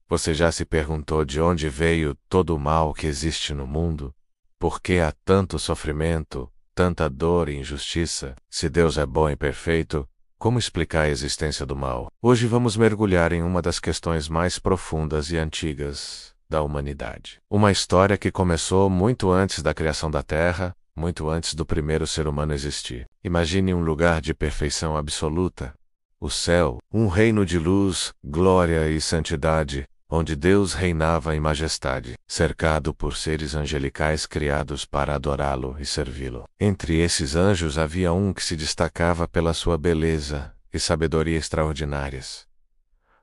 Você já se perguntou de onde veio todo o mal que existe no mundo? Por que há tanto sofrimento, tanta dor e injustiça? Se Deus é bom e perfeito, como explicar a existência do mal? Hoje vamos mergulhar em uma das questões mais profundas e antigas da humanidade. Uma história que começou muito antes da criação da Terra, muito antes do primeiro ser humano existir. Imagine um lugar de perfeição absoluta. O céu, um reino de luz, glória e santidade, onde Deus reinava em majestade, cercado por seres angelicais criados para adorá-lo e servi-lo. Entre esses anjos havia um que se destacava pela sua beleza e sabedoria extraordinárias: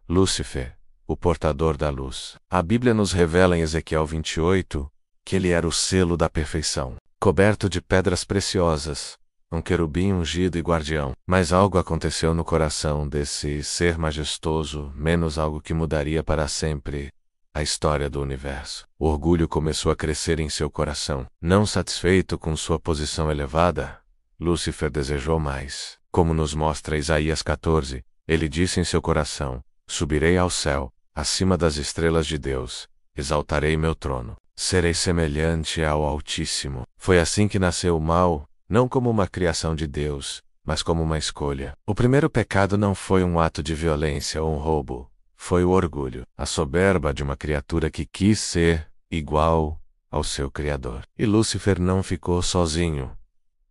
Lúcifer, o portador da luz. A Bíblia nos revela em Ezequiel 28 que ele era o selo da perfeição, coberto de pedras preciosas, um querubim ungido e guardião. Mas algo aconteceu no coração desse ser majestoso, menos algo que mudaria para sempre a história do universo. O orgulho começou a crescer em seu coração. Não satisfeito com sua posição elevada, Lúcifer desejou mais. Como nos mostra Isaías 14, ele disse em seu coração: subirei ao céu, acima das estrelas de Deus, exaltarei meu trono. Serei semelhante ao Altíssimo. Foi assim que nasceu o mal, não como uma criação de Deus, mas como uma escolha. O primeiro pecado não foi um ato de violência ou um roubo, foi o orgulho, a soberba de uma criatura que quis ser igual ao seu Criador. E Lúcifer não ficou sozinho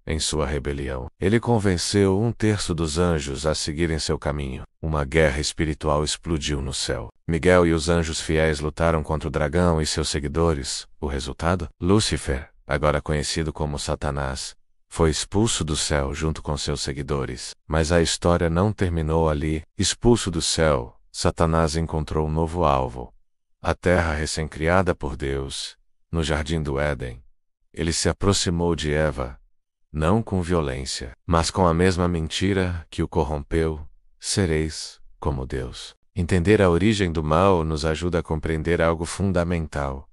em sua rebelião. Ele convenceu 1/3 dos anjos a seguirem seu caminho. Uma guerra espiritual explodiu no céu. Miguel e os anjos fiéis lutaram contra o dragão e seus seguidores. O resultado? Lúcifer, agora conhecido como Satanás, foi expulso do céu junto com seus seguidores. Mas a história não terminou ali. Expulso do céu, Satanás encontrou um novo alvo: a terra recém-criada por Deus, no jardim do Éden. Ele se aproximou de Eva, não com violência, mas com a mesma mentira que o corrompeu: sereis como Deus. Entender a origem do mal nos ajuda a compreender algo fundamental.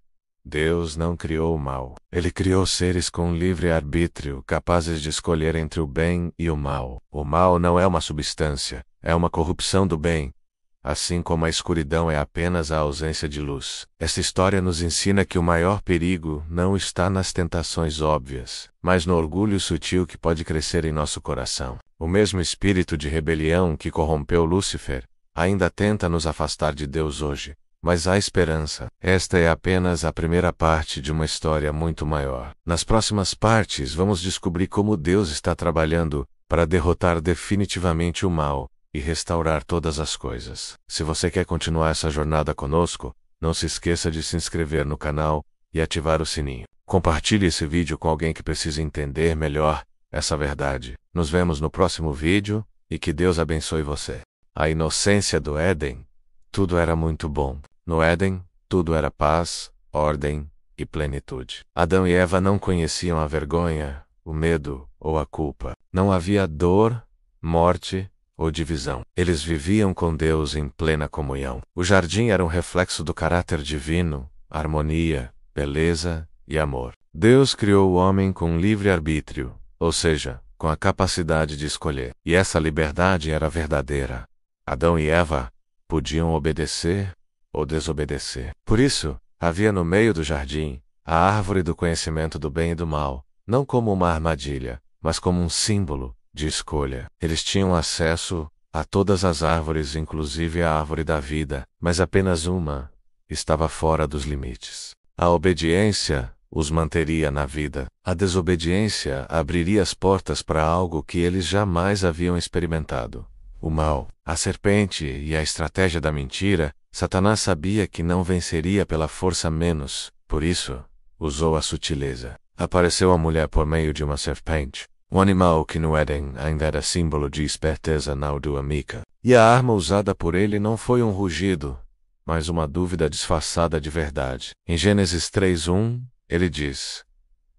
Deus não criou o mal. Ele criou seres com livre arbítrio, capazes de escolher entre o bem e o mal. O mal não é uma substância, é uma corrupção do bem, assim como a escuridão é apenas a ausência de luz. Esta história nos ensina que o maior perigo não está nas tentações óbvias, mas no orgulho sutil que pode crescer em nosso coração. O mesmo espírito de rebelião que corrompeu Lúcifer ainda tenta nos afastar de Deus hoje. Mas há esperança. Esta é apenas a primeira parte de uma história muito maior. Nas próximas partes, vamos descobrir como Deus está trabalhando para derrotar definitivamente o mal e restaurar todas as coisas. Se você quer continuar essa jornada conosco, não se esqueça de se inscrever no canal e ativar o sininho. Compartilhe esse vídeo com alguém que precisa entender melhor essa verdade. Nos vemos no próximo vídeo e que Deus abençoe você. A inocência do Éden. Tudo era muito bom. No Éden, tudo era paz, ordem e plenitude. Adão e Eva não conheciam a vergonha, o medo ou a culpa. Não havia dor, morte ou divisão. Eles viviam com Deus em plena comunhão. O jardim era um reflexo do caráter divino, harmonia, beleza e amor. Deus criou o homem com livre arbítrio, ou seja, com a capacidade de escolher. E essa liberdade era verdadeira. Adão e Eva podiam obedecer ou desobedecer. Por isso, havia no meio do jardim a árvore do conhecimento do bem e do mal, não como uma armadilha, mas como um símbolo de escolha. Eles tinham acesso a todas as árvores, inclusive a árvore da vida, mas apenas uma estava fora dos limites. A obediência os manteria na vida. A desobediência abriria as portas para algo que eles jamais haviam experimentado: o mal. A serpente e a estratégia da mentira. Satanás sabia que não venceria pela força menos, por isso, usou a sutileza. Apareceu a mulher por meio de uma serpente, um animal que no Éden ainda era símbolo de esperteza naudoâmica. E a arma usada por ele não foi um rugido, mas uma dúvida disfarçada de verdade. Em Gênesis 3:1, ele diz: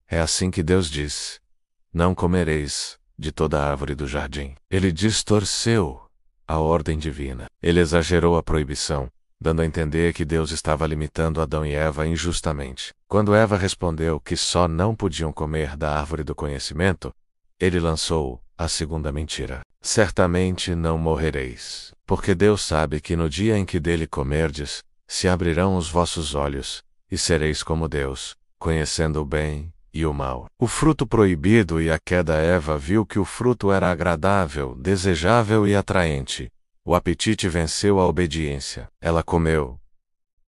é assim que Deus diz: não comereis de toda a árvore do jardim. Ele distorceu a ordem divina. Ele exagerou a proibição, dando a entender que Deus estava limitando Adão e Eva injustamente. Quando Eva respondeu que só não podiam comer da árvore do conhecimento, ele lançou a segunda mentira: certamente não morrereis, porque Deus sabe que no dia em que dele comerdes, se abrirão os vossos olhos, e sereis como Deus, conhecendo o bem e o mal. O fruto proibido e a queda. Eva viu que o fruto era agradável, desejável e atraente. O apetite venceu a obediência. Ela comeu,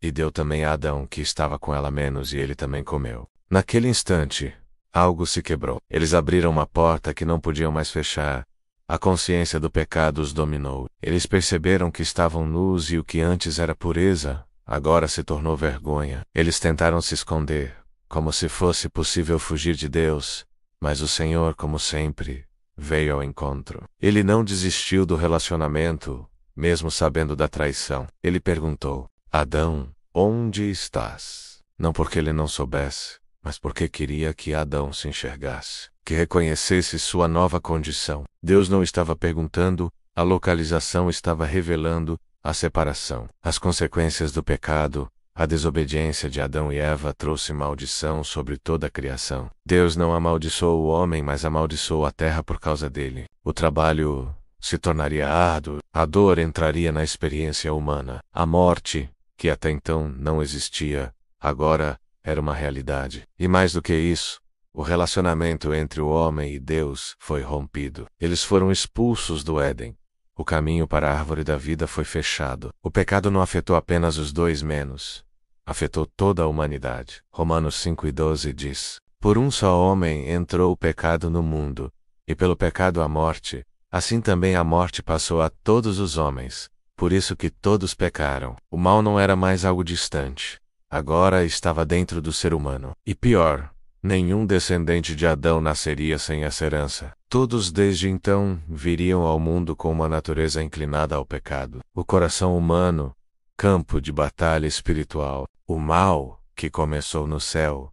e deu também a Adão, que estava com ela menos, e ele também comeu. Naquele instante, algo se quebrou. Eles abriram uma porta que não podiam mais fechar. A consciência do pecado os dominou. Eles perceberam que estavam nus e o que antes era pureza, agora se tornou vergonha. Eles tentaram se esconder, como se fosse possível fugir de Deus, mas o Senhor, como sempre, veio ao encontro. Ele não desistiu do relacionamento, mesmo sabendo da traição. Ele perguntou: Adão, onde estás? Não porque ele não soubesse, mas porque queria que Adão se enxergasse, que reconhecesse sua nova condição. Deus não estava perguntando, a localização estava revelando a separação. As consequências do pecado, a desobediência de Adão e Eva trouxe maldição sobre toda a criação. Deus não amaldiçoou o homem, mas amaldiçoou a terra por causa dele. O trabalho se tornaria árduo, a dor entraria na experiência humana. A morte, que até então não existia, agora era uma realidade. E mais do que isso, o relacionamento entre o homem e Deus foi rompido. Eles foram expulsos do Éden. O caminho para a árvore da vida foi fechado. O pecado não afetou apenas os dois menos. Afetou toda a humanidade. Romanos 5:12 diz: Por um só homem entrou o pecado no mundo, e pelo pecado a morte, assim também a morte passou a todos os homens, por isso que todos pecaram. O mal não era mais algo distante. Agora estava dentro do ser humano. E pior, nenhum descendente de Adão nasceria sem essa herança. Todos desde então viriam ao mundo com uma natureza inclinada ao pecado. O coração humano, campo de batalha espiritual. O mal, que começou no céu,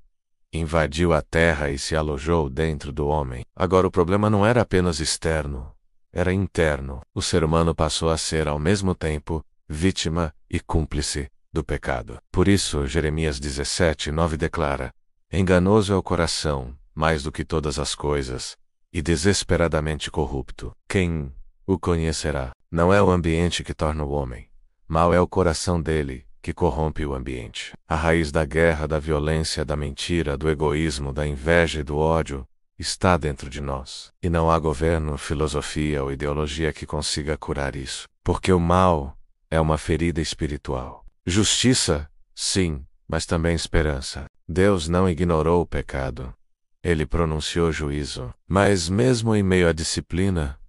invadiu a terra e se alojou dentro do homem. Agora o problema não era apenas externo, era interno. O ser humano passou a ser ao mesmo tempo vítima e cúmplice do pecado. Por isso, Jeremias 17:9 declara: Enganoso é o coração, mais do que todas as coisas, e desesperadamente corrupto. Quem o conhecerá? Não é o ambiente que torna o homem. Mal é o coração dele, que corrompe o ambiente. A raiz da guerra, da violência, da mentira, do egoísmo, da inveja e do ódio está dentro de nós. E não há governo, filosofia ou ideologia que consiga curar isso. Porque o mal é uma ferida espiritual. Justiça, sim, mas também esperança. Deus não ignorou o pecado. Ele pronunciou juízo. Mas mesmo em meio à disciplina,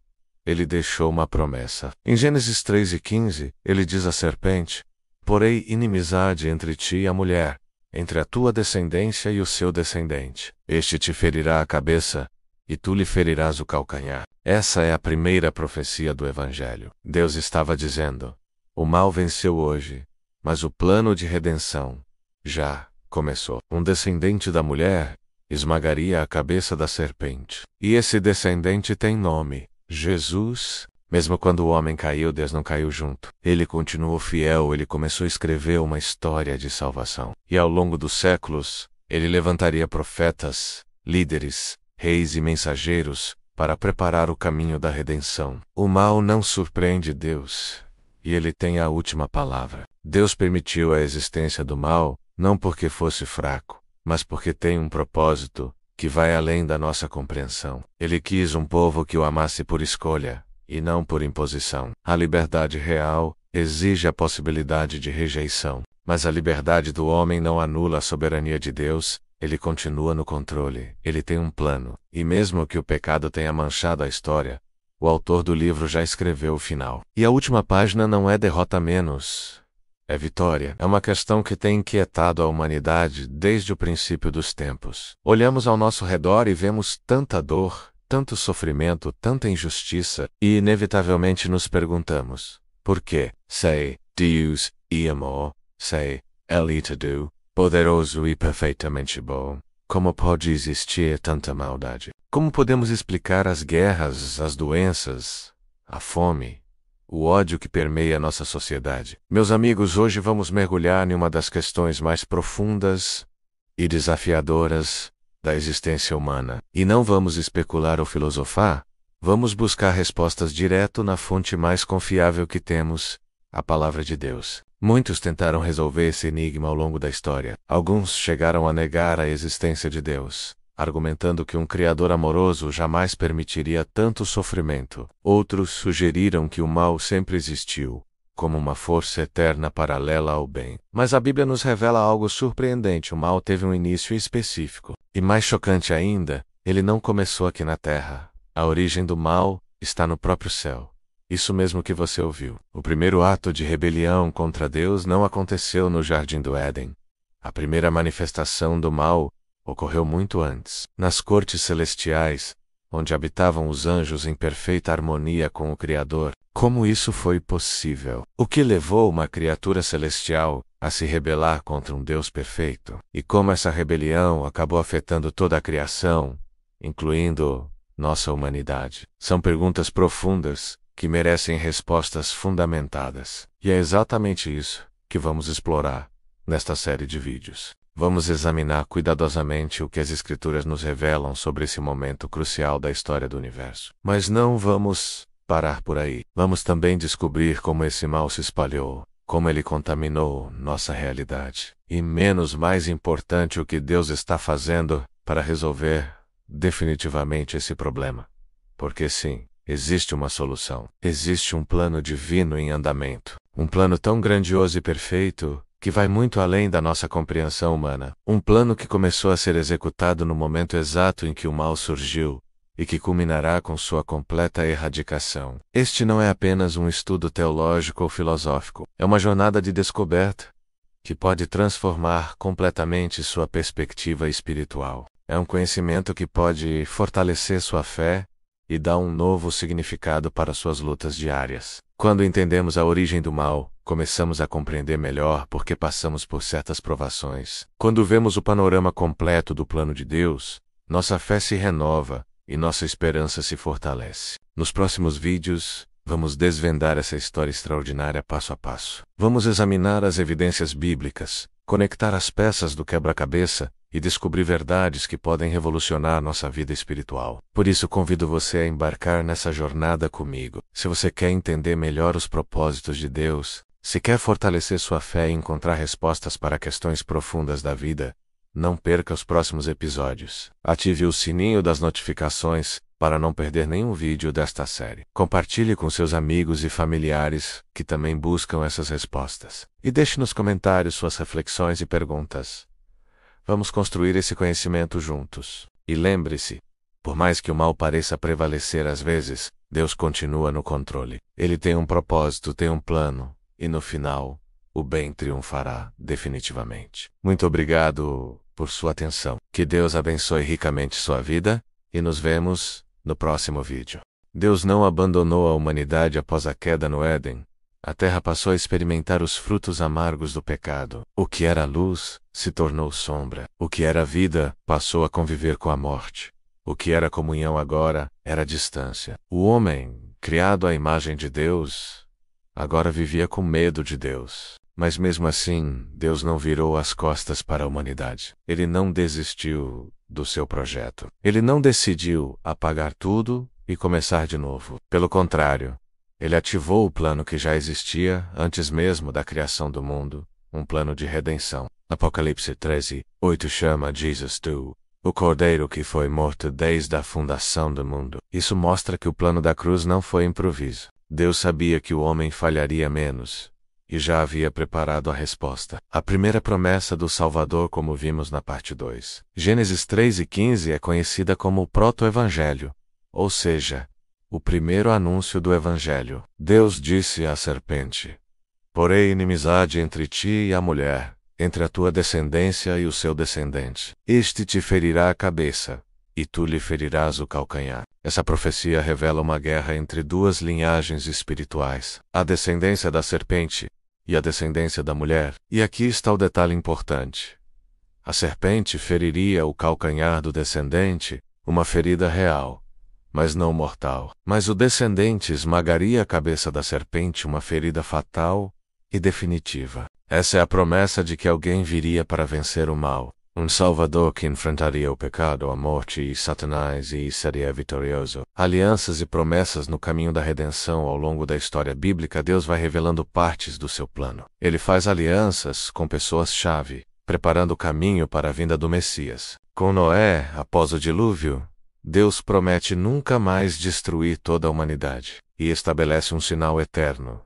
ele deixou uma promessa. Em Gênesis 3:15, ele diz à serpente: Porei inimizade entre ti e a mulher, entre a tua descendência e o seu descendente. Este te ferirá a cabeça, e tu lhe ferirás o calcanhar. Essa é a primeira profecia do Evangelho. Deus estava dizendo: o mal venceu hoje, mas o plano de redenção já começou. Um descendente da mulher esmagaria a cabeça da serpente. E esse descendente tem nome: Jesus. Mesmo quando o homem caiu, Deus não caiu junto. Ele continuou fiel, ele começou a escrever uma história de salvação. E ao longo dos séculos, ele levantaria profetas, líderes, reis e mensageiros para preparar o caminho da redenção. O mal não surpreende Deus, e ele tem a última palavra. Deus permitiu a existência do mal, não porque fosse fraco, mas porque tem um propósito que vai além da nossa compreensão. Ele quis um povo que o amasse por escolha, e não por imposição. A liberdade real exige a possibilidade de rejeição. Mas a liberdade do homem não anula a soberania de Deus, ele continua no controle. Ele tem um plano. E mesmo que o pecado tenha manchado a história, o autor do livro já escreveu o final. E a última página não é derrota menos, é vitória. É uma questão que tem inquietado a humanidade desde o princípio dos tempos. Olhamos ao nosso redor e vemos tanta dor, tanto sofrimento, tanta injustiça, e inevitavelmente nos perguntamos: por quê? Sei, Deus e amor, sei, Ele e tudo, poderoso e perfeitamente bom. Como pode existir tanta maldade? Como podemos explicar as guerras, as doenças, a fome, o ódio que permeia nossa sociedade? Meus amigos, hoje vamos mergulhar em uma das questões mais profundas e desafiadoras da existência humana. E não vamos especular ou filosofar, vamos buscar respostas direto na fonte mais confiável que temos, a Palavra de Deus. Muitos tentaram resolver esse enigma ao longo da história. Alguns chegaram a negar a existência de Deus, argumentando que um Criador amoroso jamais permitiria tanto sofrimento. Outros sugeriram que o mal sempre existiu, como uma força eterna paralela ao bem. Mas a Bíblia nos revela algo surpreendente: o mal teve um início específico. E mais chocante ainda, ele não começou aqui na Terra. A origem do mal está no próprio céu. Isso mesmo que você ouviu. O primeiro ato de rebelião contra Deus não aconteceu no Jardim do Éden. A primeira manifestação do mal ocorreu muito antes, nas cortes celestiais, onde habitavam os anjos em perfeita harmonia com o Criador. Como isso foi possível? O que levou uma criatura celestial a se rebelar contra um Deus perfeito? E como essa rebelião acabou afetando toda a criação, incluindo nossa humanidade? São perguntas profundas que merecem respostas fundamentadas. E é exatamente isso que vamos explorar nesta série de vídeos. Vamos examinar cuidadosamente o que as Escrituras nos revelam sobre esse momento crucial da história do universo. Mas não vamos parar por aí. Vamos também descobrir como esse mal se espalhou, como ele contaminou nossa realidade. E mais importante, o que Deus está fazendo para resolver definitivamente esse problema. Porque sim, existe uma solução. Existe um plano divino em andamento. Um plano tão grandioso e perfeito que vai muito além da nossa compreensão humana. Um plano que começou a ser executado no momento exato em que o mal surgiu e que culminará com sua completa erradicação. Este não é apenas um estudo teológico ou filosófico. É uma jornada de descoberta que pode transformar completamente sua perspectiva espiritual. É um conhecimento que pode fortalecer sua fé e dar um novo significado para suas lutas diárias. Quando entendemos a origem do mal, começamos a compreender melhor por que passamos por certas provações. Quando vemos o panorama completo do plano de Deus, nossa fé se renova e nossa esperança se fortalece. Nos próximos vídeos, vamos desvendar essa história extraordinária passo a passo. Vamos examinar as evidências bíblicas, conectar as peças do quebra-cabeça e descobrir verdades que podem revolucionar nossa vida espiritual. Por isso convido você a embarcar nessa jornada comigo. Se você quer entender melhor os propósitos de Deus, se quer fortalecer sua fé e encontrar respostas para questões profundas da vida, não perca os próximos episódios. Ative o sininho das notificações para não perder nenhum vídeo desta série. Compartilhe com seus amigos e familiares que também buscam essas respostas. E deixe nos comentários suas reflexões e perguntas. Vamos construir esse conhecimento juntos. E lembre-se, por mais que o mal pareça prevalecer às vezes, Deus continua no controle. Ele tem um propósito, tem um plano, e no final, o bem triunfará definitivamente. Muito obrigado por sua atenção. Que Deus abençoe ricamente sua vida, e nos vemos no próximo vídeo. Deus não abandonou a humanidade após a queda no Éden. A terra passou a experimentar os frutos amargos do pecado. O que era luz se tornou sombra. O que era vida passou a conviver com a morte. O que era comunhão agora era distância. O homem, criado à imagem de Deus, agora vivia com medo de Deus. Mas mesmo assim, Deus não virou as costas para a humanidade. Ele não desistiu do seu projeto. Ele não decidiu apagar tudo e começar de novo. Pelo contrário, ele ativou o plano que já existia antes mesmo da criação do mundo, um plano de redenção. Apocalipse 13:8 chama Jesus o Cordeiro que foi morto desde a fundação do mundo. Isso mostra que o plano da cruz não foi improviso. Deus sabia que o homem falharia menos e já havia preparado a resposta. A primeira promessa do Salvador, como vimos na parte 2. Gênesis 3:15 é conhecida como o proto-evangelho, ou seja, o primeiro anúncio do Evangelho. Deus disse à serpente: porém inimizade entre ti e a mulher, entre a tua descendência e o seu descendente. Este te ferirá a cabeça, e tu lhe ferirás o calcanhar. Essa profecia revela uma guerra entre duas linhagens espirituais, a descendência da serpente e a descendência da mulher. E aqui está o detalhe importante. A serpente feriria o calcanhar do descendente, uma ferida real, mas não mortal. Mas o descendente esmagaria a cabeça da serpente, uma ferida fatal e definitiva. Essa é a promessa de que alguém viria para vencer o mal. Um Salvador que enfrentaria o pecado, a morte e Satanás e seria vitorioso. Alianças e promessas no caminho da redenção. Ao longo da história bíblica, Deus vai revelando partes do seu plano. Ele faz alianças com pessoas-chave, preparando o caminho para a vinda do Messias. Com Noé, após o dilúvio, Deus promete nunca mais destruir toda a humanidade e estabelece um sinal eterno: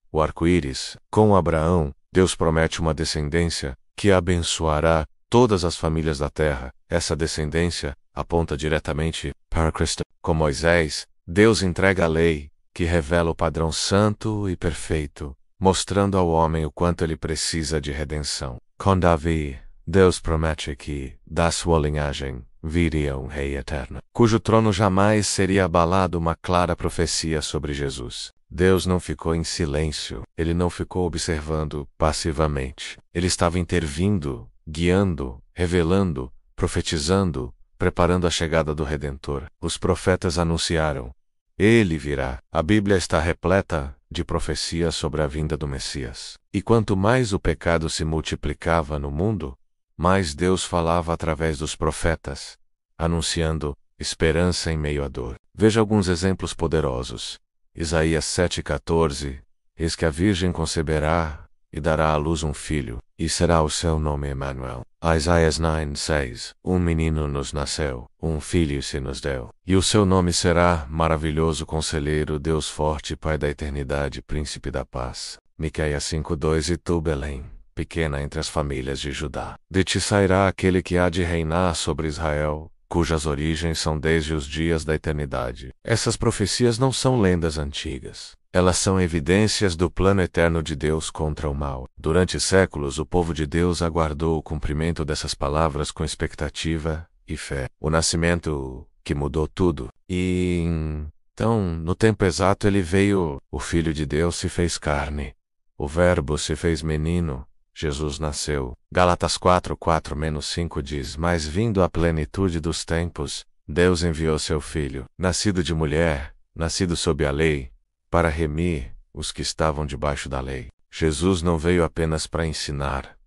o arco-íris. Com Abraão, Deus promete uma descendência que abençoará todas as famílias da terra. Essa descendência aponta diretamente para Cristo. Com Moisés, Deus entrega a lei, que revela o padrão santo e perfeito, mostrando ao homem o quanto ele precisa de redenção. Com Davi, Deus promete que, da sua linhagem, viria um rei eterno, cujo trono jamais seria abalado. Uma clara profecia sobre Jesus. Deus não ficou em silêncio, ele não ficou observando passivamente. Ele estava intervindo, guiando, revelando, profetizando, preparando a chegada do Redentor. Os profetas anunciaram: ele virá. A Bíblia está repleta de profecias sobre a vinda do Messias. E quanto mais o pecado se multiplicava no mundo, mais Deus falava através dos profetas, anunciando esperança em meio à dor. Veja alguns exemplos poderosos. Isaías 7,14: Eis que a Virgem conceberá e dará à luz um filho, e será o seu nome Emanuel. Isaías 9,6: Um menino nos nasceu, um filho se nos deu, e o seu nome será Maravilhoso Conselheiro, Deus Forte, Pai da Eternidade, Príncipe da Paz. Miqueias 5,2: E tu, Belém, pequena entre as famílias de Judá, de ti sairá aquele que há de reinar sobre Israel, cujas origens são desde os dias da eternidade. Essas profecias não são lendas antigas. Elas são evidências do plano eterno de Deus contra o mal. Durante séculos, o povo de Deus aguardou o cumprimento dessas palavras com expectativa e fé. O nascimento que mudou tudo. Então, no tempo exato ele veio, o Filho de Deus se fez carne. O Verbo se fez menino. Jesus nasceu. Gálatas 4:4-5 diz: Mas vindo a plenitude dos tempos, Deus enviou seu Filho, nascido de mulher, nascido sob a lei, para remir os que estavam debaixo da lei. Jesus não veio apenas para ensinar.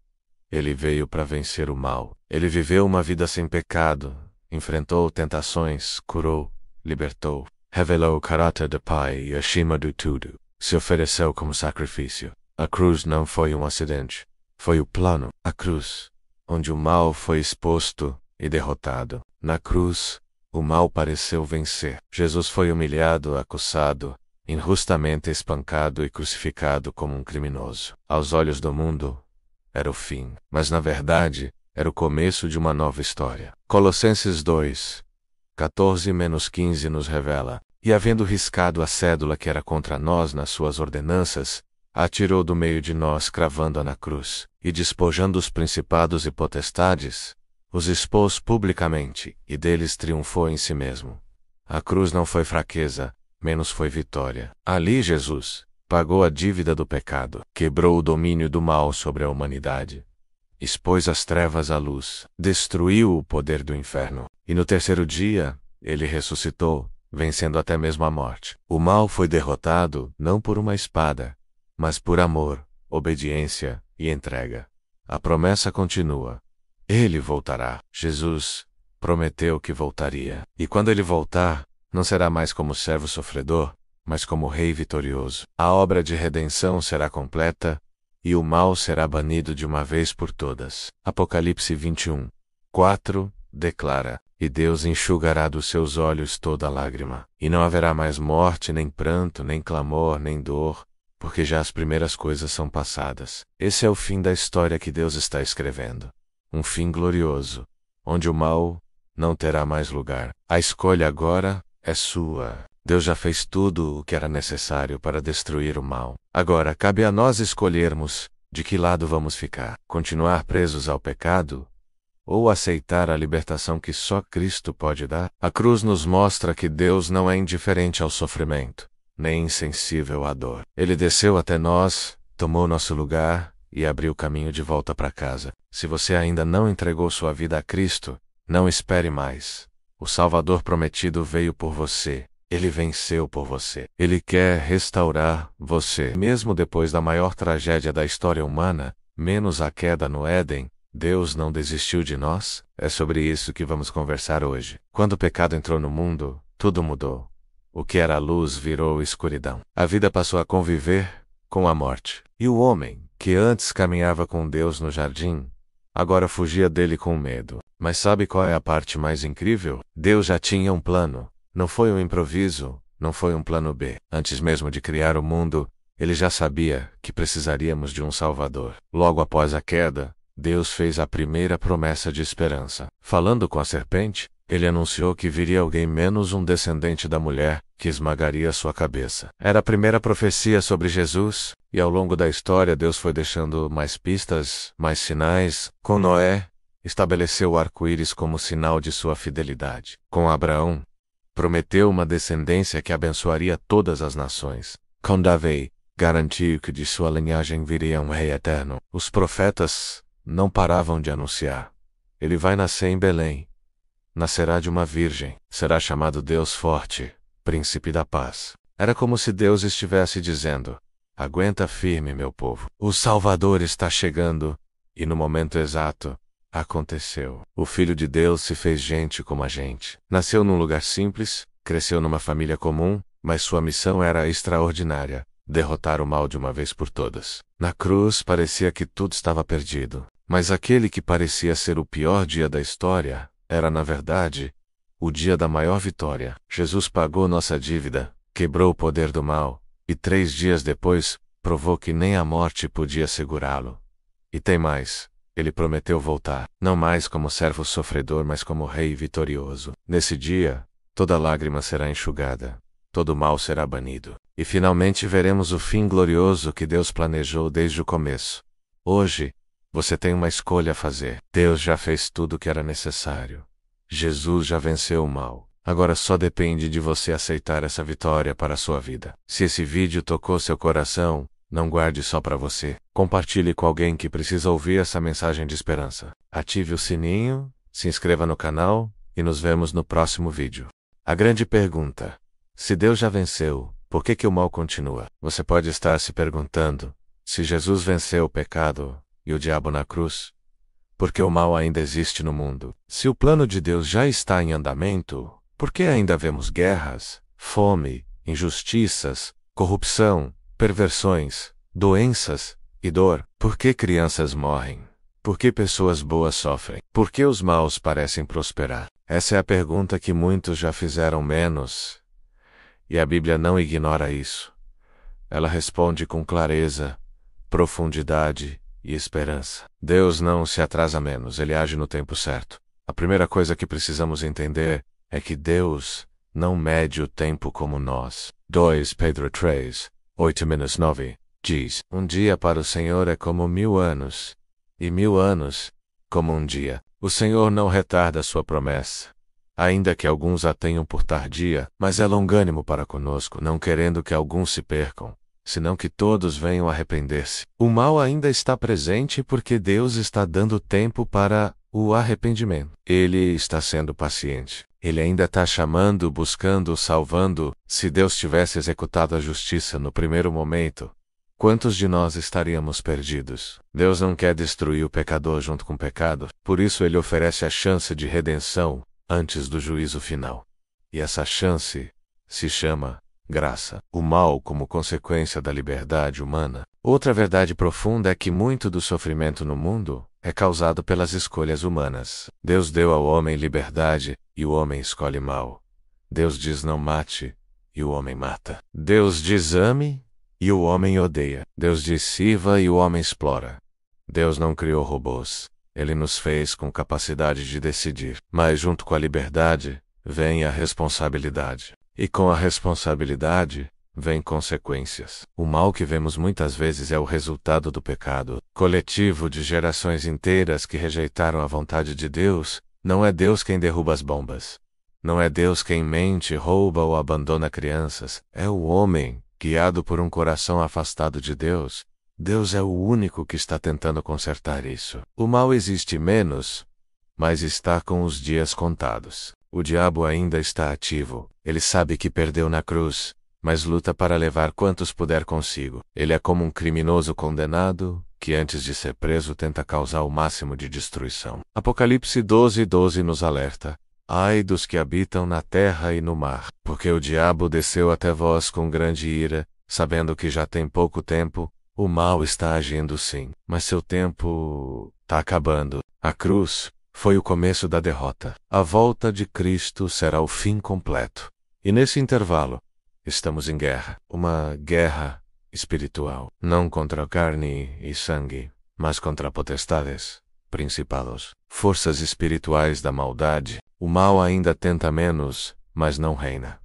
Ele veio para vencer o mal. Ele viveu uma vida sem pecado, enfrentou tentações, curou, libertou, revelou o caráter do Pai e acima de tudo, se ofereceu como sacrifício. A cruz não foi um acidente. Foi o plano. A cruz, onde o mal foi exposto e derrotado. Na cruz, o mal pareceu vencer. Jesus foi humilhado, acusado, injustamente espancado e crucificado como um criminoso. Aos olhos do mundo, era o fim. Mas na verdade, era o começo de uma nova história. Colossenses 2:14-15 nos revela: E havendo riscado a cédula que era contra nós nas suas ordenanças, a tirou do meio de nós, cravando-a na cruz, e despojando os principados e potestades, os expôs publicamente, e deles triunfou em si mesmo. A cruz não foi fraqueza, menos foi vitória. Ali Jesus pagou a dívida do pecado, quebrou o domínio do mal sobre a humanidade, expôs as trevas à luz, destruiu o poder do inferno, e no terceiro dia, ele ressuscitou, vencendo até mesmo a morte. O mal foi derrotado, não por uma espada, mas por amor, obediência e entrega. A promessa continua. Ele voltará. Jesus prometeu que voltaria. E quando ele voltar, não será mais como servo sofredor, mas como rei vitorioso. A obra de redenção será completa, e o mal será banido de uma vez por todas. Apocalipse 21:4 declara: E Deus enxugará dos seus olhos toda lágrima, e não haverá mais morte, nem pranto, nem clamor, nem dor, porque já as primeiras coisas são passadas. Esse é o fim da história que Deus está escrevendo. Um fim glorioso, onde o mal não terá mais lugar. A escolha agora é sua. Deus já fez tudo o que era necessário para destruir o mal. Agora cabe a nós escolhermos de que lado vamos ficar. Continuar presos ao pecado ou aceitar a libertação que só Cristo pode dar? A cruz nos mostra que Deus não é indiferente ao sofrimento, nem insensível à dor. Ele desceu até nós, tomou nosso lugar e abriu o caminho de volta para casa. Se você ainda não entregou sua vida a Cristo, não espere mais. O Salvador prometido veio por você. Ele venceu por você. Ele quer restaurar você. Mesmo depois da maior tragédia da história humana, menos a queda no Éden, Deus não desistiu de nós? É sobre isso que vamos conversar hoje. Quando o pecado entrou no mundo, tudo mudou. O que era luz virou escuridão. A vida passou a conviver com a morte. E o homem, que antes caminhava com Deus no jardim, agora fugia dele com medo. Mas sabe qual é a parte mais incrível? Deus já tinha um plano. Não foi um improviso, não foi um plano B. Antes mesmo de criar o mundo, ele já sabia que precisaríamos de um Salvador. Logo após a queda, Deus fez a primeira promessa de esperança. Falando com a serpente, ele anunciou que viria alguém menos um descendente da mulher, que esmagaria sua cabeça. Era a primeira profecia sobre Jesus, e ao longo da história Deus foi deixando mais pistas, mais sinais. Com Noé, estabeleceu o arco-íris como sinal de sua fidelidade. Com Abraão, prometeu uma descendência que abençoaria todas as nações. Com Davi, garantiu que de sua linhagem viria um rei eterno. Os profetas não paravam de anunciar: ele vai nascer em Belém. Nascerá de uma virgem. Será chamado Deus Forte, Príncipe da Paz. Era como se Deus estivesse dizendo: aguenta firme, meu povo. O Salvador está chegando. E no momento exato, aconteceu. O Filho de Deus se fez gente como a gente. Nasceu num lugar simples, cresceu numa família comum, mas sua missão era extraordinária: derrotar o mal de uma vez por todas. Na cruz parecia que tudo estava perdido. Mas aquele que parecia ser o pior dia da história era, na verdade, o dia da maior vitória. Jesus pagou nossa dívida, quebrou o poder do mal, e 3 dias depois, provou que nem a morte podia segurá-lo. E tem mais: ele prometeu voltar, não mais como servo sofredor, mas como rei vitorioso. Nesse dia, toda lágrima será enxugada, todo mal será banido. E finalmente veremos o fim glorioso que Deus planejou desde o começo. Hoje, você tem uma escolha a fazer. Deus já fez tudo o que era necessário. Jesus já venceu o mal. Agora só depende de você aceitar essa vitória para a sua vida. Se esse vídeo tocou seu coração, não guarde só para você. Compartilhe com alguém que precisa ouvir essa mensagem de esperança. Ative o sininho, se inscreva no canal e nos vemos no próximo vídeo. A grande pergunta: se Deus já venceu, por que o mal continua? Você pode estar se perguntando: se Jesus venceu o pecado e o diabo na cruz, por que o mal ainda existe no mundo? Se o plano de Deus já está em andamento, por que ainda vemos guerras, fome, injustiças, corrupção, perversões, doenças e dor? Por que crianças morrem? Por que pessoas boas sofrem? Por que os maus parecem prosperar? Essa é a pergunta que muitos já fizeram menos, e a Bíblia não ignora isso. Ela responde com clareza, profundidade e esperança. Deus não se atrasa menos, ele age no tempo certo. A primeira coisa que precisamos entender é que Deus não mede o tempo como nós. 2 Pedro 3, 8-9 diz: um dia para o Senhor é como 1000 anos, e 1000 anos como um dia. O Senhor não retarda sua promessa, ainda que alguns a tenham por tardia, mas é longânimo para conosco, não querendo que alguns se percam, senão que todos venham a arrepender-se. O mal ainda está presente porque Deus está dando tempo para o arrependimento. Ele está sendo paciente. Ele ainda está chamando, buscando, salvando. Se Deus tivesse executado a justiça no primeiro momento, quantos de nós estaríamos perdidos? Deus não quer destruir o pecador junto com o pecado, por isso ele oferece a chance de redenção antes do juízo final. E essa chance se chama graça. O mal como consequência da liberdade humana. Outra verdade profunda é que muito do sofrimento no mundo é causado pelas escolhas humanas. Deus deu ao homem liberdade, e o homem escolhe mal. Deus diz não mate, e o homem mata. Deus diz ame, e o homem odeia. Deus diz sirva, e o homem explora. Deus não criou robôs. Ele nos fez com capacidade de decidir. Mas junto com a liberdade, vem a responsabilidade. E com a responsabilidade, vem consequências. O mal que vemos muitas vezes é o resultado do pecado coletivo de gerações inteiras que rejeitaram a vontade de Deus. Não é Deus quem derruba as bombas. Não é Deus quem mente, rouba ou abandona crianças. É o homem, guiado por um coração afastado de Deus. Deus é o único que está tentando consertar isso. O mal existe menos, mas está com os dias contados. O diabo ainda está ativo. Ele sabe que perdeu na cruz, mas luta para levar quantos puder consigo. Ele é como um criminoso condenado, que antes de ser preso tenta causar o máximo de destruição. Apocalipse 12:12 nos alerta: ai dos que habitam na terra e no mar, porque o diabo desceu até vós com grande ira, sabendo que já tem pouco tempo. O mal está agindo sim, mas seu tempo está acabando. A cruz foi o começo da derrota. A volta de Cristo será o fim completo. E nesse intervalo, estamos em guerra. Uma guerra espiritual. Não contra carne e sangue, mas contra potestades, principados, forças espirituais da maldade. O mal ainda tenta menos, mas não reina.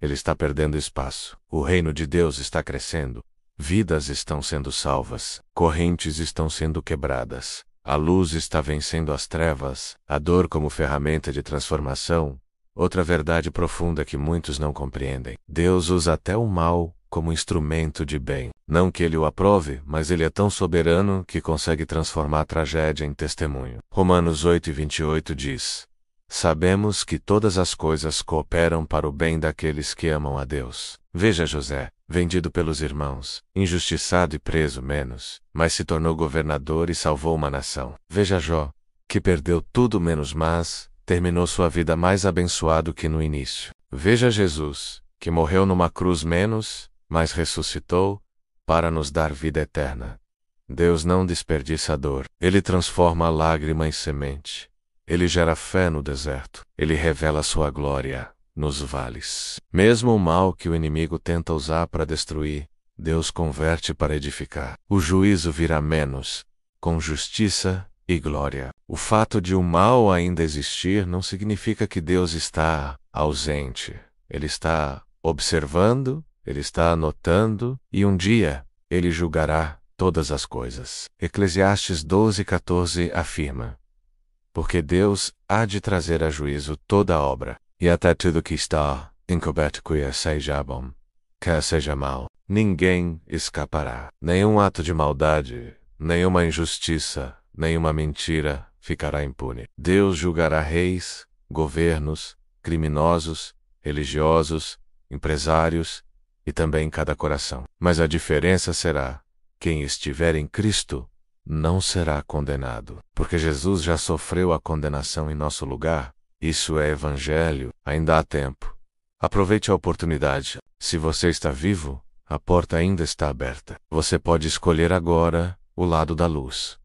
Ele está perdendo espaço. O reino de Deus está crescendo. Vidas estão sendo salvas. Correntes estão sendo quebradas. A luz está vencendo as trevas. A dor como ferramenta de transformação. Outra verdade profunda que muitos não compreendem. Deus usa até o mal como instrumento de bem. Não que ele o aprove, mas ele é tão soberano que consegue transformar a tragédia em testemunho. Romanos 8:28 diz: sabemos que todas as coisas cooperam para o bem daqueles que amam a Deus. Veja José, vendido pelos irmãos, injustiçado e preso menos, mas se tornou governador e salvou uma nação. Veja Jó, que perdeu tudo menos mas terminou sua vida mais abençoado que no início. Veja Jesus, que morreu numa cruz menos, mas ressuscitou para nos dar vida eterna. Deus não desperdiça a dor. Ele transforma a lágrima em semente. Ele gera fé no deserto. Ele revela sua glória nos vales. Mesmo o mal que o inimigo tenta usar para destruir, Deus converte para edificar. O juízo virá menos, com justiça e glória. O fato de o mal ainda existir não significa que Deus está ausente. Ele está observando, ele está anotando, e um dia ele julgará todas as coisas. Eclesiastes 12:14 afirma: porque Deus há de trazer a juízo toda a obra, e até tudo que está encoberto, quer seja bom, quer seja mal. Ninguém escapará. Nenhum ato de maldade, nenhuma injustiça, nenhuma mentira ficará impune. Deus julgará reis, governos, criminosos, religiosos, empresários e também cada coração. Mas a diferença será: quem estiver em Cristo não será condenado, porque Jesus já sofreu a condenação em nosso lugar. Isso é evangelho. Ainda há tempo. Aproveite a oportunidade. Se você está vivo, a porta ainda está aberta. Você pode escolher agora o lado da luz.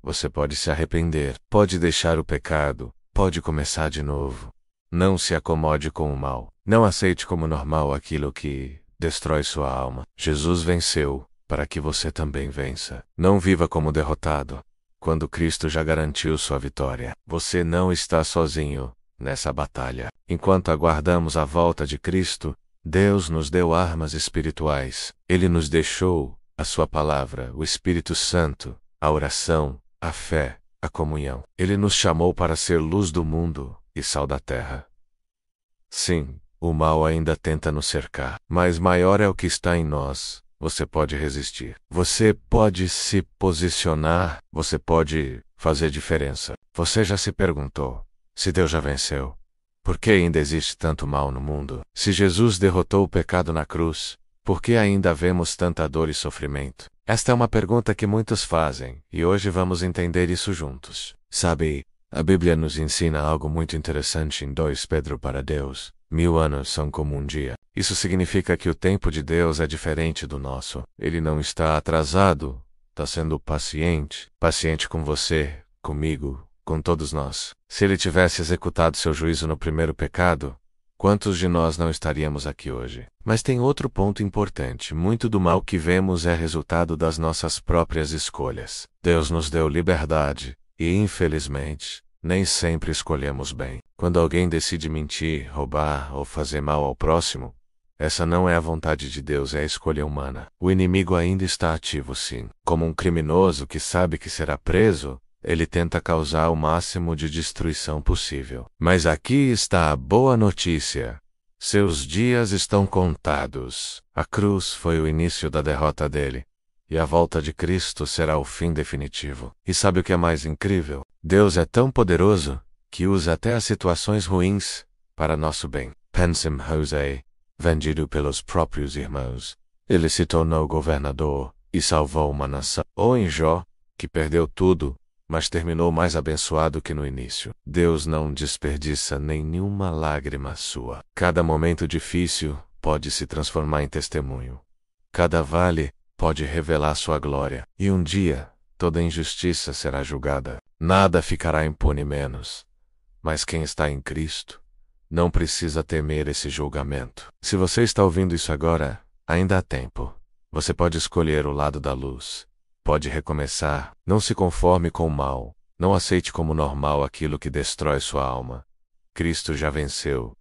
Você pode se arrepender, pode deixar o pecado, pode começar de novo. Não se acomode com o mal. Não aceite como normal aquilo que destrói sua alma. Jesus venceu para que você também vença. Não viva como derrotado, quando Cristo já garantiu sua vitória. Você não está sozinho nessa batalha. Enquanto aguardamos a volta de Cristo, Deus nos deu armas espirituais. Ele nos deixou a sua palavra, o Espírito Santo, a oração, a fé, a comunhão. Ele nos chamou para ser luz do mundo e sal da terra. Sim, o mal ainda tenta nos cercar, mas maior é o que está em nós. Você pode resistir. Você pode se posicionar. Você pode fazer diferença. Você já se perguntou: se Deus já venceu, por que ainda existe tanto mal no mundo? Se Jesus derrotou o pecado na cruz, por que ainda vemos tanta dor e sofrimento? Esta é uma pergunta que muitos fazem, e hoje vamos entender isso juntos. Sabe, a Bíblia nos ensina algo muito interessante em 2 Pedro: para Deus, 1000 anos são como um dia. Isso significa que o tempo de Deus é diferente do nosso. Ele não está atrasado, está sendo paciente. Paciente com você, comigo, com todos nós. Se ele tivesse executado seu juízo no primeiro pecado, quantos de nós não estaríamos aqui hoje? Mas tem outro ponto importante. Muito do mal que vemos é resultado das nossas próprias escolhas. Deus nos deu liberdade e, infelizmente, nem sempre escolhemos bem. Quando alguém decide mentir, roubar ou fazer mal ao próximo, essa não é a vontade de Deus, é a escolha humana. O inimigo ainda está ativo, sim. Como um criminoso que sabe que será preso, ele tenta causar o máximo de destruição possível. Mas aqui está a boa notícia. Seus dias estão contados. A cruz foi o início da derrota dele, e a volta de Cristo será o fim definitivo. E sabe o que é mais incrível? Deus é tão poderoso que usa até as situações ruins para nosso bem. Pense em José, vendido pelos próprios irmãos. Ele se tornou governador, e salvou uma nação. Ou em Jó, que perdeu tudo, mas terminou mais abençoado que no início. Deus não desperdiça nenhuma lágrima sua. Cada momento difícil pode se transformar em testemunho. Cada vale pode revelar sua glória. E um dia, toda injustiça será julgada. Nada ficará impune menos. Mas quem está em Cristo não precisa temer esse julgamento. Se você está ouvindo isso agora, ainda há tempo. Você pode escolher o lado da luz. Pode recomeçar. Não se conforme com o mal. Não aceite como normal aquilo que destrói sua alma. Cristo já venceu,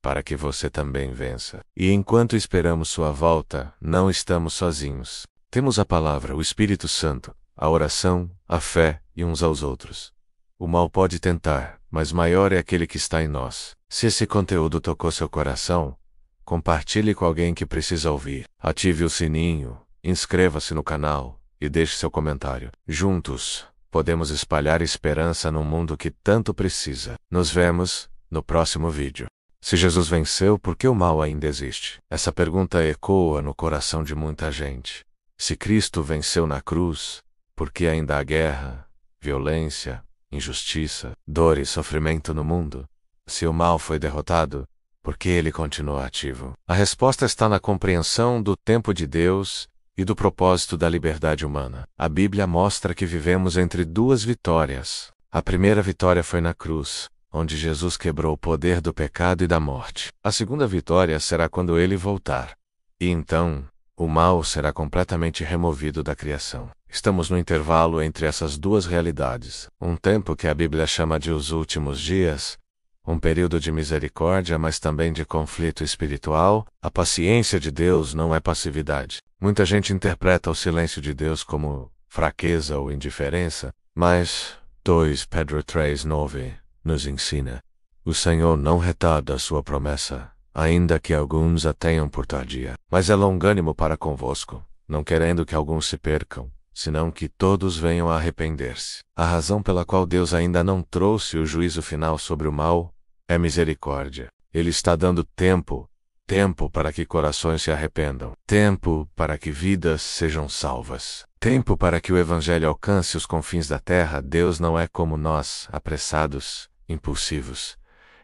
para que você também vença. E enquanto esperamos sua volta, não estamos sozinhos. Temos a palavra, o Espírito Santo, a oração, a fé e uns aos outros. O mal pode tentar, mas maior é aquele que está em nós. Se esse conteúdo tocou seu coração, compartilhe com alguém que precisa ouvir. Ative o sininho, inscreva-se no canal e deixe seu comentário. Juntos, podemos espalhar esperança num mundo que tanto precisa. Nos vemos no próximo vídeo. Se Jesus venceu, por que o mal ainda existe? Essa pergunta ecoa no coração de muita gente. Se Cristo venceu na cruz, por que ainda há guerra, violência, injustiça, dor e sofrimento no mundo? Se o mal foi derrotado, por que ele continua ativo? A resposta está na compreensão do tempo de Deus e do propósito da liberdade humana. A Bíblia mostra que vivemos entre duas vitórias. A primeira vitória foi na cruz, onde Jesus quebrou o poder do pecado e da morte. A segunda vitória será quando ele voltar. E então, o mal será completamente removido da criação. Estamos no intervalo entre essas duas realidades, um tempo que a Bíblia chama de os últimos dias, um período de misericórdia, mas também de conflito espiritual. A paciência de Deus não é passividade. Muita gente interpreta o silêncio de Deus como fraqueza ou indiferença, mas 2 Pedro 3:9 nos ensina: o Senhor não retarda a sua promessa, ainda que alguns a tenham por tardia, mas é longânimo para convosco, não querendo que alguns se percam, senão que todos venham a arrepender-se. A razão pela qual Deus ainda não trouxe o juízo final sobre o mal é misericórdia. Ele está dando tempo para que corações se arrependam, tempo para que vidas sejam salvas, tempo para que o Evangelho alcance os confins da terra. Deus não é como nós, apressados, impulsivos.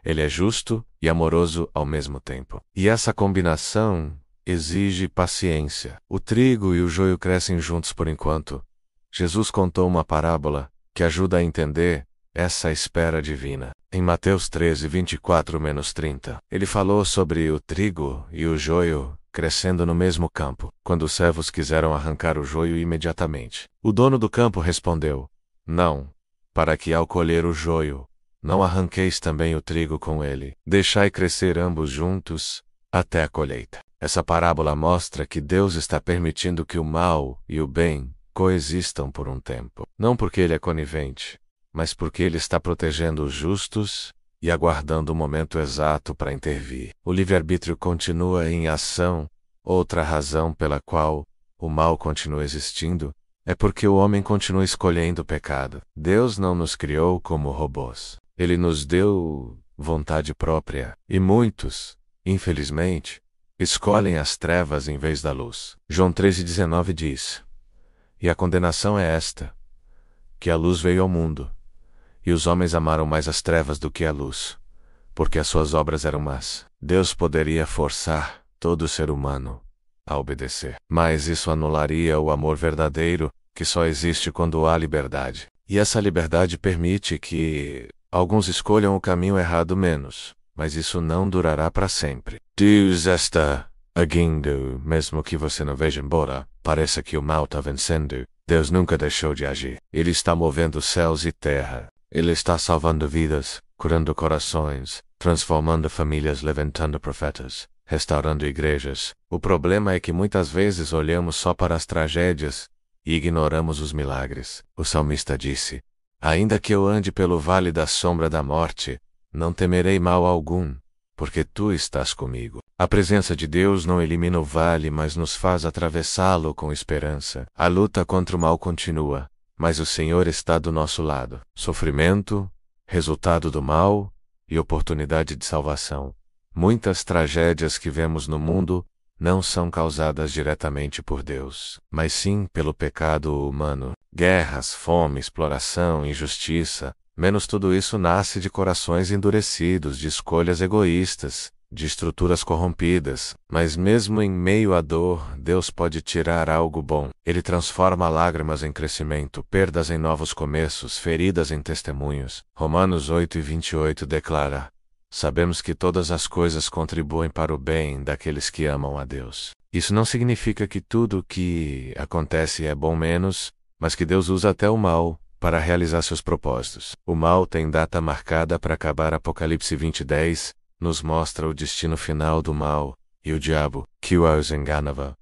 Ele é justo e amoroso ao mesmo tempo. E essa combinação exige paciência. O trigo e o joio crescem juntos por enquanto. Jesus contou uma parábola que ajuda a entender essa espera divina. Em Mateus 13:24-30, ele falou sobre o trigo e o joio crescendo no mesmo campo, quando os servos quiseram arrancar o joio imediatamente. O dono do campo respondeu: não, para que ao colher o joio, não arranqueis também o trigo com ele. Deixai crescer ambos juntos até a colheita. Essa parábola mostra que Deus está permitindo que o mal e o bem coexistam por um tempo. Não porque ele é conivente, mas porque ele está protegendo os justos e aguardando o momento exato para intervir. O livre-arbítrio continua em ação. Outra razão pela qual o mal continua existindo é porque o homem continua escolhendo o pecado. Deus não nos criou como robôs. Ele nos deu vontade própria. E muitos, infelizmente, escolhem as trevas em vez da luz. João 13:19 diz: e a condenação é esta, que a luz veio ao mundo, e os homens amaram mais as trevas do que a luz, porque as suas obras eram más. Deus poderia forçar todo ser humano a obedecer, mas isso anularia o amor verdadeiro, que só existe quando há liberdade. E essa liberdade permite que alguns escolham o caminho errado menos, mas isso não durará para sempre. Deus está agindo, mesmo que você não veja, embora pareça que o mal está vencendo. Deus nunca deixou de agir. Ele está movendo céus e terra. Ele está salvando vidas, curando corações, transformando famílias, levantando profetas, restaurando igrejas. O problema é que muitas vezes olhamos só para as tragédias e ignoramos os milagres. O salmista disse: ainda que eu ande pelo vale da sombra da morte, não temerei mal algum, porque tu estás comigo. A presença de Deus não elimina o vale, mas nos faz atravessá-lo com esperança. A luta contra o mal continua, mas o Senhor está do nosso lado. Sofrimento, resultado do mal, e oportunidade de salvação. Muitas tragédias que vemos no mundo não são causadas diretamente por Deus, mas sim pelo pecado humano. Guerras, fome, exploração, injustiça, menos tudo isso nasce de corações endurecidos, de escolhas egoístas, de estruturas corrompidas. Mas mesmo em meio à dor, Deus pode tirar algo bom. Ele transforma lágrimas em crescimento, perdas em novos começos, feridas em testemunhos. Romanos 8:28 declara: sabemos que todas as coisas contribuem para o bem daqueles que amam a Deus. Isso não significa que tudo o que acontece é bom menos, mas que Deus usa até o mal para realizar seus propósitos. O mal tem data marcada para acabar. Apocalipse 20:10 nos mostra o destino final do mal, e o diabo, que os enganava,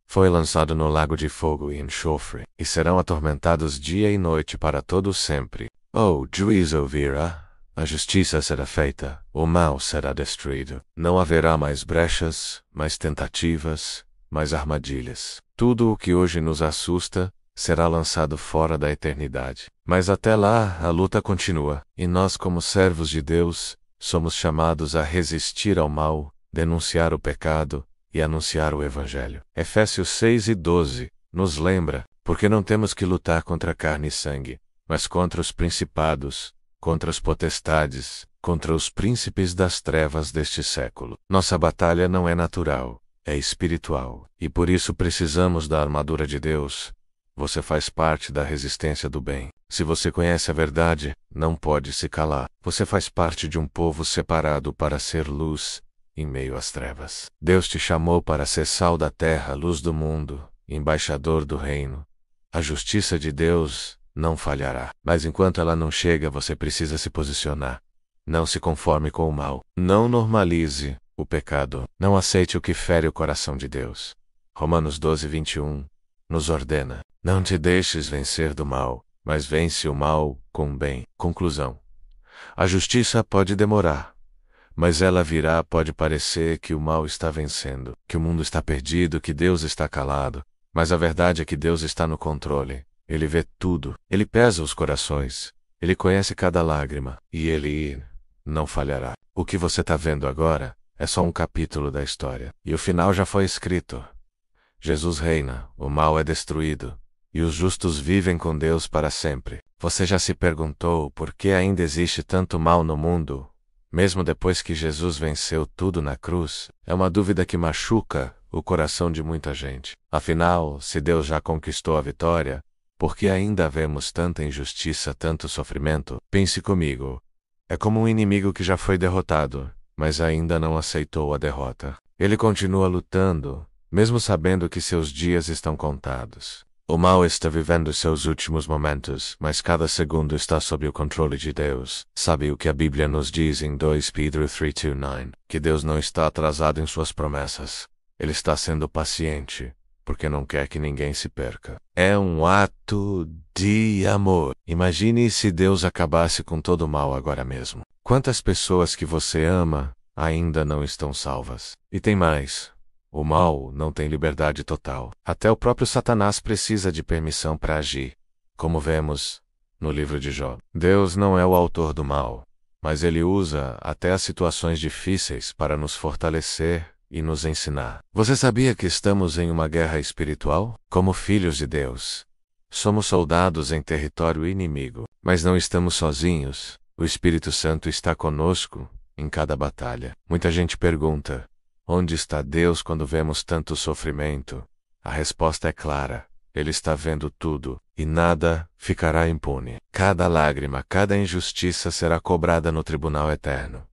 foi lançado no lago de fogo e enxofre, e serão atormentados dia e noite para todo sempre. O juízo virá, a justiça será feita, o mal será destruído. Não haverá mais brechas, mais tentativas, mais armadilhas. Tudo o que hoje nos assusta será lançado fora da eternidade. Mas até lá, a luta continua, e nós, como servos de Deus, somos chamados a resistir ao mal, denunciar o pecado e anunciar o Evangelho. Efésios 6:12 nos lembra, porque não temos que lutar contra carne e sangue, mas contra os principados, contra as potestades, contra os príncipes das trevas deste século. Nossa batalha não é natural, é espiritual, e por isso precisamos da armadura de Deus. Você faz parte da resistência do bem. Se você conhece a verdade, não pode se calar. Você faz parte de um povo separado para ser luz em meio às trevas. Deus te chamou para ser sal da terra, luz do mundo, embaixador do reino. A justiça de Deus não falhará. Mas enquanto ela não chega, você precisa se posicionar. Não se conforme com o mal. Não normalize o pecado. Não aceite o que fere o coração de Deus. Romanos 12:21 nos ordena: não te deixes vencer do mal, mas vence o mal com o bem. Conclusão: a justiça pode demorar, mas ela virá. Pode parecer que o mal está vencendo, que o mundo está perdido, que Deus está calado, mas a verdade é que Deus está no controle. Ele vê tudo, Ele pesa os corações, Ele conhece cada lágrima, e Ele não falhará. O que você está vendo agora é só um capítulo da história, e o final já foi escrito. Jesus reina, o mal é destruído, e os justos vivem com Deus para sempre. Você já se perguntou por que ainda existe tanto mal no mundo, mesmo depois que Jesus venceu tudo na cruz? É uma dúvida que machuca o coração de muita gente. Afinal, se Deus já conquistou a vitória, por que ainda vemos tanta injustiça, tanto sofrimento? Pense comigo. É como um inimigo que já foi derrotado, mas ainda não aceitou a derrota. Ele continua lutando, mesmo sabendo que seus dias estão contados. O mal está vivendo seus últimos momentos, mas cada segundo está sob o controle de Deus. Sabe o que a Bíblia nos diz em 2 Pedro 3:9? Que Deus não está atrasado em suas promessas. Ele está sendo paciente, porque não quer que ninguém se perca. É um ato de amor. Imagine se Deus acabasse com todo o mal agora mesmo. Quantas pessoas que você ama ainda não estão salvas? E tem mais. O mal não tem liberdade total. Até o próprio Satanás precisa de permissão para agir, como vemos no livro de Jó. Deus não é o autor do mal, mas Ele usa até as situações difíceis para nos fortalecer e nos ensinar. Você sabia que estamos em uma guerra espiritual? Como filhos de Deus, somos soldados em território inimigo, mas não estamos sozinhos. O Espírito Santo está conosco em cada batalha. Muita gente pergunta: onde está Deus quando vemos tanto sofrimento? A resposta é clara: Ele está vendo tudo, e nada ficará impune. Cada lágrima, cada injustiça será cobrada no tribunal eterno.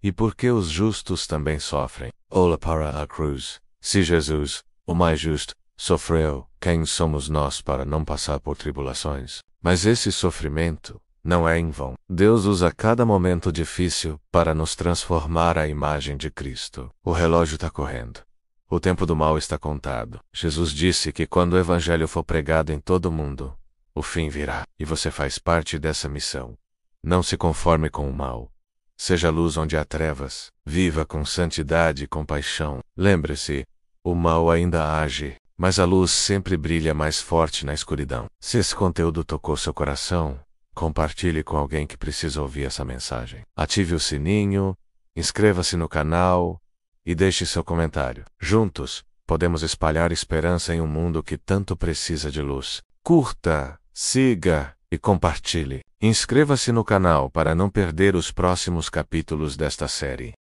E por que os justos também sofrem? Olha para a cruz. Se Jesus, o mais justo, sofreu, quem somos nós para não passar por tribulações? Mas esse sofrimento não é em vão. Deus usa cada momento difícil para nos transformar à imagem de Cristo. O relógio está correndo. O tempo do mal está contado. Jesus disse que quando o Evangelho for pregado em todo o mundo, o fim virá. E você faz parte dessa missão. Não se conforme com o mal. Seja luz onde há trevas. Viva com santidade e compaixão. Lembre-se, o mal ainda age, mas a luz sempre brilha mais forte na escuridão. Se esse conteúdo tocou seu coração, compartilhe com alguém que precisa ouvir essa mensagem. Ative o sininho, inscreva-se no canal e deixe seu comentário. Juntos, podemos espalhar esperança em um mundo que tanto precisa de luz. Curta, siga e compartilhe. Inscreva-se no canal para não perder os próximos capítulos desta série.